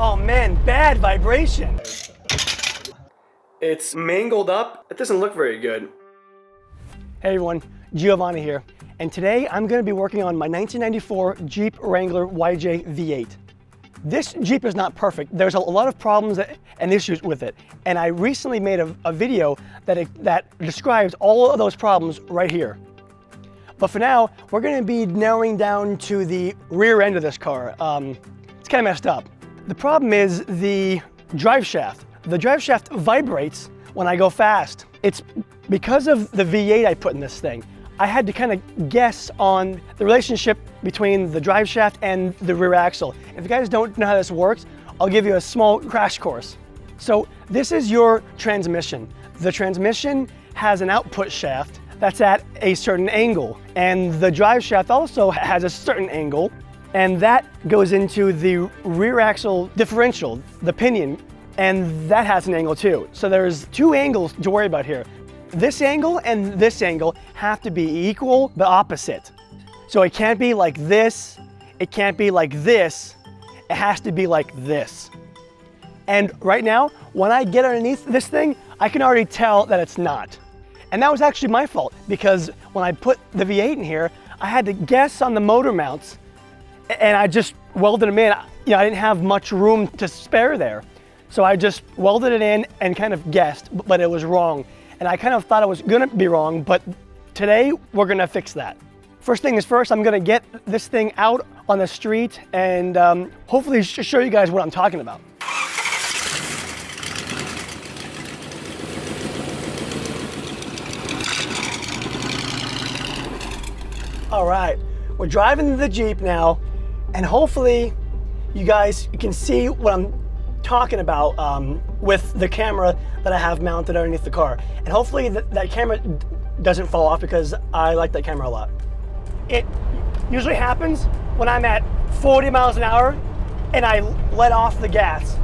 Oh man, bad vibration. It's mangled up. It doesn't look very good. Hey everyone, Giovanni here. And today I'm gonna be working on my 1994 Jeep Wrangler YJ V8. This Jeep is not perfect. There's a lot of problems and issues with it. And I recently made a video that describes all of those problems right here. But for now, we're gonna be narrowing down to the rear end of this car. It's kind of messed up. The problem is the drive shaft. The drive shaft vibrates when I go fast. It's because of the V8 I put in this thing. I had to kind of guess on the relationship between the drive shaft and the rear axle. If you guys don't know how this works, I'll give you a small crash course. So this is your transmission. The transmission has an output shaft that's at a certain angle, and the drive shaft also has a certain angle, and that goes into the rear axle differential, the pinion, and that has an angle too. So there's two angles to worry about here. This angle and this angle have to be equal but opposite. So it can't be like this, it can't be like this, it has to be like this. And right now, when I get underneath this thing, I can already tell that it's not. And that was actually my fault, because when I put the V8 in here, I had to guess on the motor mounts, and I just welded them in. You know, I didn't have much room to spare there. So I just welded it in and kind of guessed, but it was wrong. And I kind of thought it was gonna be wrong, but today we're gonna fix that. First thing is first, I'm gonna get this thing out on the street and hopefully show you guys what I'm talking about. All right, we're driving the Jeep now, and hopefully you guys can see what I'm talking about with the camera that I have mounted underneath the car. And hopefully that camera doesn't fall off, because I like that camera a lot. It usually happens when I'm at 40 miles an hour and I let off the gas.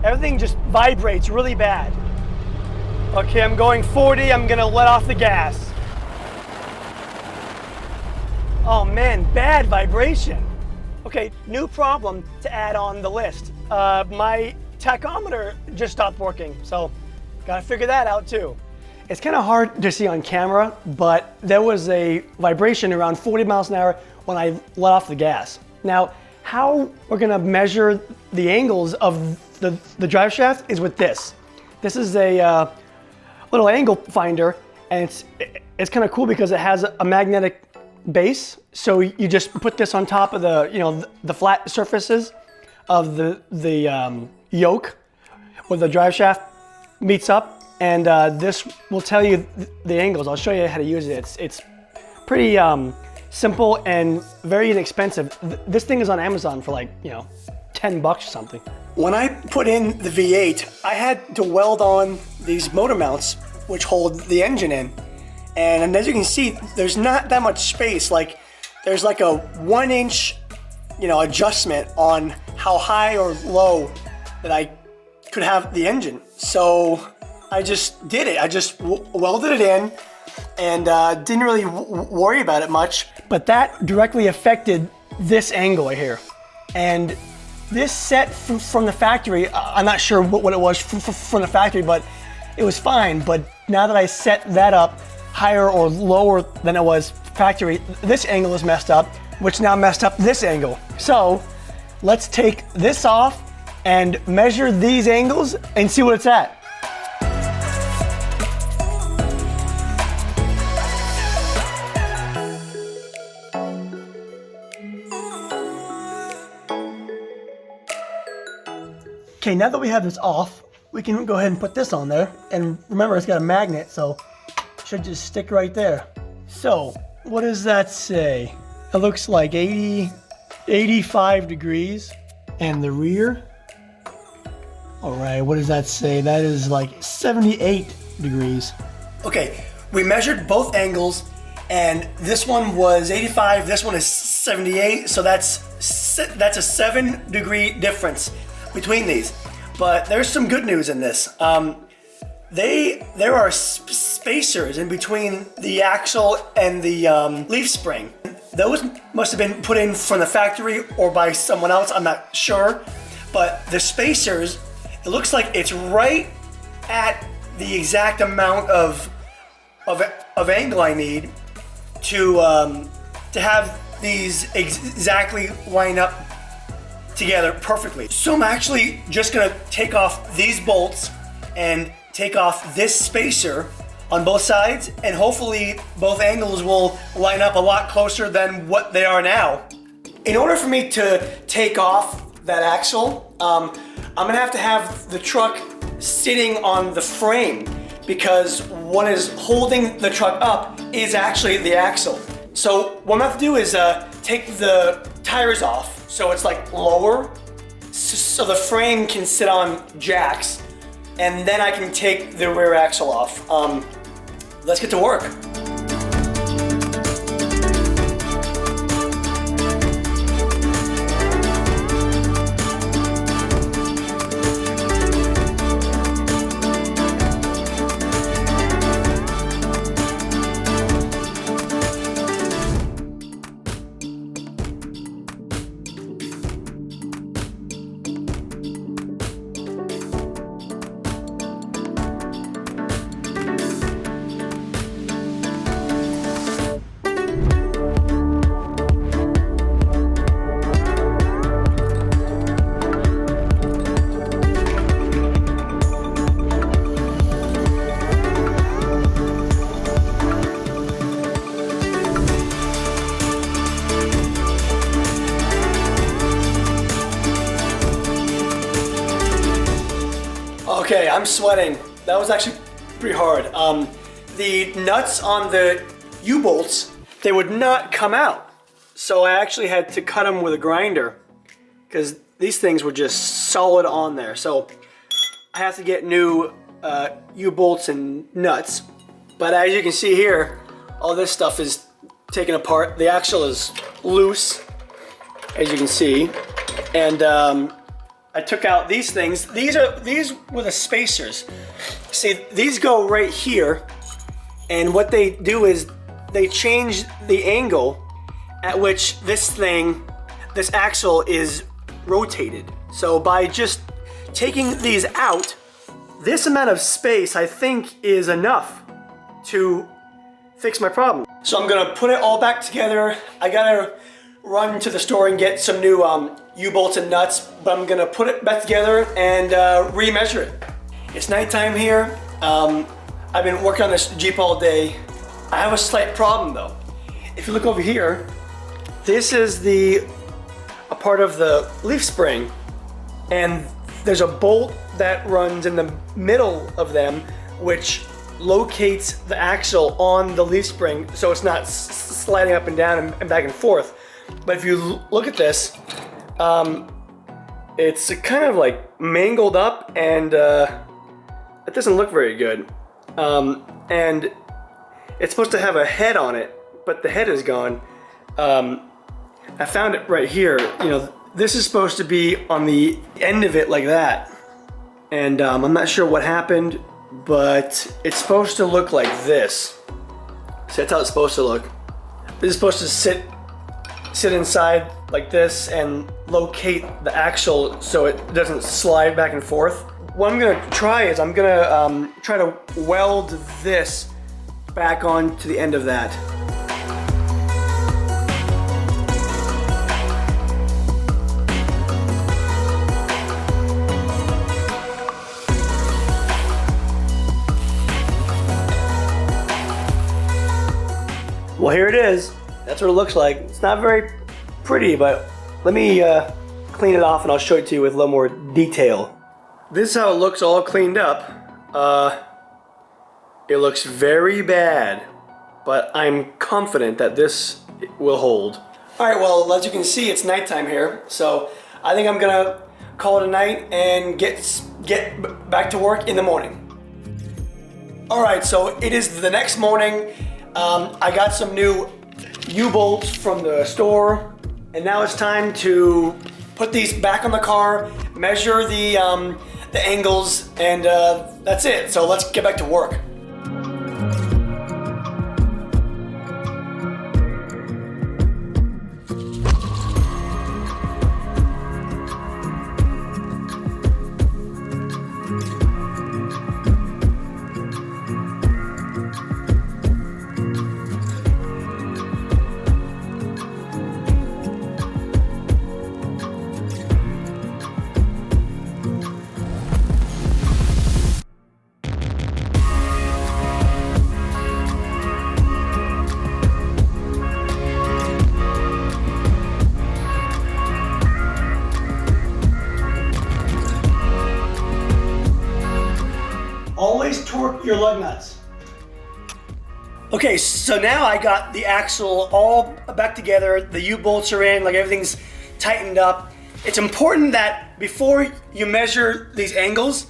Everything just vibrates really bad. Okay, I'm going 40, I'm gonna let off the gas. Oh man, bad vibration. Okay, new problem to add on the list. My tachometer just stopped working, so gotta figure that out too. It's kind of hard to see on camera, but there was a vibration around 40 miles an hour when I let off the gas. Now, how we're gonna measure the angles of the drive shaft is with this. This is a little angle finder, and it's kind of cool because it has a magnetic base. So you just put this on top of the flat surfaces of the yoke where the drive shaft meets up, and this will tell you the angles. I'll show you how to use it. It's pretty simple and very inexpensive. This thing is on Amazon for like, $10 or something. When I put in the V8, I had to weld on these motor mounts which hold the engine in. And as you can see, there's not that much space. Like, there's like a 1 inch, adjustment on how high or low that I could have the engine. So I just did it. I just welded it in and didn't really worry about it much. But that directly affected this angle here. And this set from the factory, I'm not sure what it was from the factory, but it was fine. But now that I set that up higher or lower than it was factory, this angle is messed up, which now messed up this angle. So let's take this off and measure these angles and see what it's at. Okay, now that we have this off, we can go ahead and put this on there. And remember, it's got a magnet, so it should just stick right there. So, what does that say? It looks like 85 degrees. And the rear? All right, what does that say? That is like 78 degrees. Okay, we measured both angles, and this one was 85, this one is 78, so that's a 7-degree difference between these. But there's some good news in this. There are spacers in between the axle and the leaf spring. Those must have been put in from the factory or by someone else, I'm not sure. but the spacers, it looks like it's right at the exact amount of angle I need to have these exactly line up together perfectly. So I'm actually just gonna take off these bolts and take off this spacer on both sides, and hopefully both angles will line up a lot closer than what they are now. In order for me to take off that axle, I'm gonna have to have the truck sitting on the frame, because what is holding the truck up is actually the axle. So what I'm gonna have to do is take the tires off so it's like lower, so the frame can sit on jacks, and then I can take the rear axle off. Let's get to work. Okay, I'm sweating. That was actually pretty hard. The nuts on the U-bolts, they would not come out. So I actually had to cut them with a grinder because these things were just solid on there. So I have to get new U-bolts and nuts. But as you can see here, all this stuff is taken apart. The axle is loose, as you can see. And I took out these things. These were the spacers. See, these go right here, and what they do is they change the angle at which this axle is rotated. So by just taking these out, this amount of space I think is enough to fix my problem. So I'm gonna put it all back together. I gotta run to the store and get some new U-bolts and nuts, but I'm gonna put it back together and re-measure it. It's nighttime here. I've been working on this Jeep all day. I have a slight problem though. If you look over here, this is a part of the leaf spring, and there's a bolt that runs in the middle of them, which locates the axle on the leaf spring so it's not sliding up and down and back and forth. But if you look at this, it's kind of like mangled up, and it doesn't look very good. And it's supposed to have a head on it, but the head is gone. I found it right here. You know, this is supposed to be on the end of it like that. And I'm not sure what happened, but it's supposed to look like this. So that's how it's supposed to look. This is supposed to sit inside like this and locate the axle so it doesn't slide back and forth. What I'm gonna try is I'm gonna try to weld this back on to the end of that. Well, here it is. That's what it looks like. It's not very pretty, but let me clean it off and I'll show it to you with a little more detail. This is how it looks all cleaned up. It looks very bad, but I'm confident that this will hold. All right, well, as you can see, it's nighttime here, so I think I'm gonna call it a night and get back to work in the morning. All right, so it is the next morning. I got some new U-bolts from the store, and now it's time to put these back on the car, measure the angles, and that's it. So let's get back to work. your lug nuts. Okay, so now I got the axle all back together. The U-bolts are in, like everything's tightened up. It's important that before you measure these angles,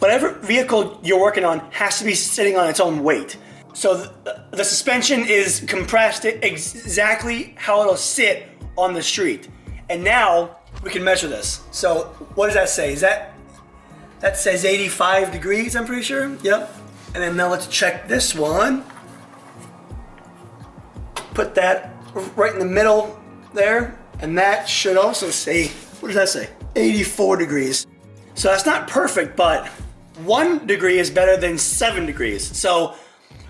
whatever vehicle you're working on has to be sitting on its own weight. So the suspension is compressed exactly how it'll sit on the street. And now we can measure this. So what does that say? That says 85 degrees, I'm pretty sure. Yep. And then now let's check this one. Put that right in the middle there. And that should also say, what does that say? 84 degrees. So that's not perfect, but 1 degree is better than 7 degrees. So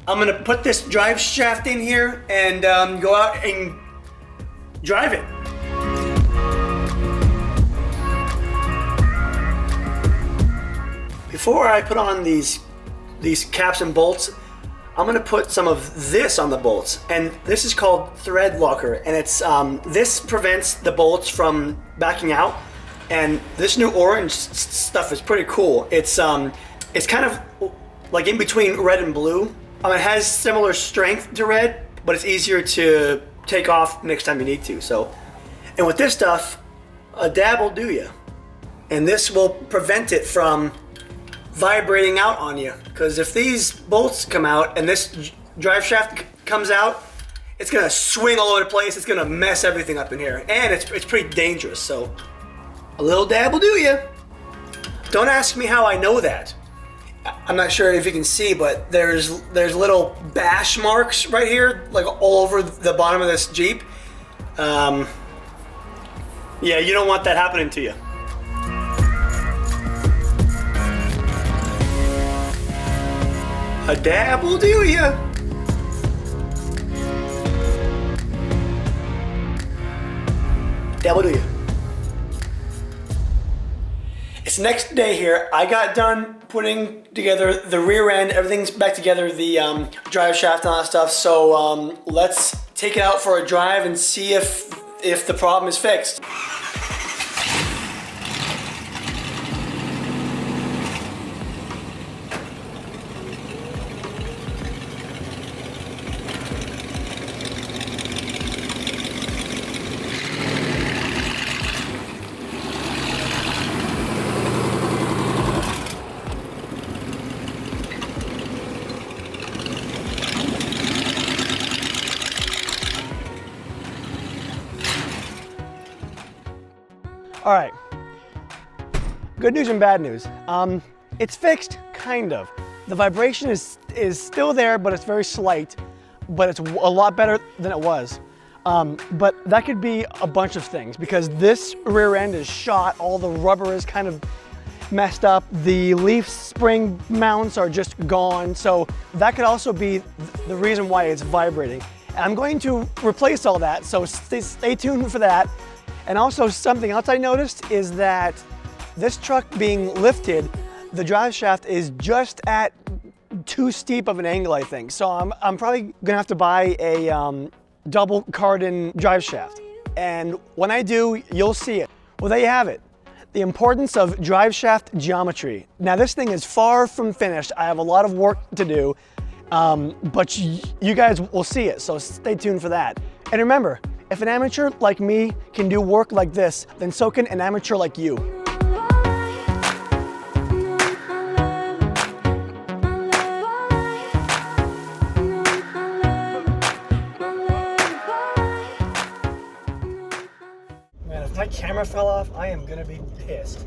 I'm gonna put this drive shaft in here and go out and drive it. Before I put on these caps and bolts, I'm gonna put some of this on the bolts, and this is called thread locker, and it's this prevents the bolts from backing out. And this new orange stuff is pretty cool. It's kind of like in between red and blue. It has similar strength to red, but it's easier to take off next time you need to. So, and with this stuff, a dab will do you, and this will prevent it from vibrating out on you. Because if these bolts come out and this drive shaft comes out, it's gonna swing all over the place. It's gonna mess everything up in here, and it's pretty dangerous. So a little dab will do you. Don't ask me how I know that. I'm not sure if you can see, but there's little bash marks right here, like all over the bottom of this Jeep. Yeah, you don't want that happening to you. A dab will do ya. Dab will do ya. It's next day here. I got done putting together the rear end. Everything's back together, the drive shaft and all that stuff. So let's take it out for a drive and see if the problem is fixed. All right, good news and bad news. It's fixed, kind of. The vibration is still there, but it's very slight, but it's a lot better than it was. But that could be a bunch of things, because this rear end is shot, all the rubber is kind of messed up, the leaf spring mounts are just gone, so that could also be the reason why it's vibrating. And I'm going to replace all that, so stay tuned for that. And also something else I noticed is that this truck being lifted, the drive shaft is just at too steep of an angle, I think. So I'm probably gonna have to buy a double cardan drive shaft. And when I do, you'll see it. Well, there you have it. The importance of drive shaft geometry. Now this thing is far from finished. I have a lot of work to do, but you guys will see it, so stay tuned for that. And remember, if an amateur like me can do work like this, then so can an amateur like you. Man, if my camera fell off, I am gonna be pissed.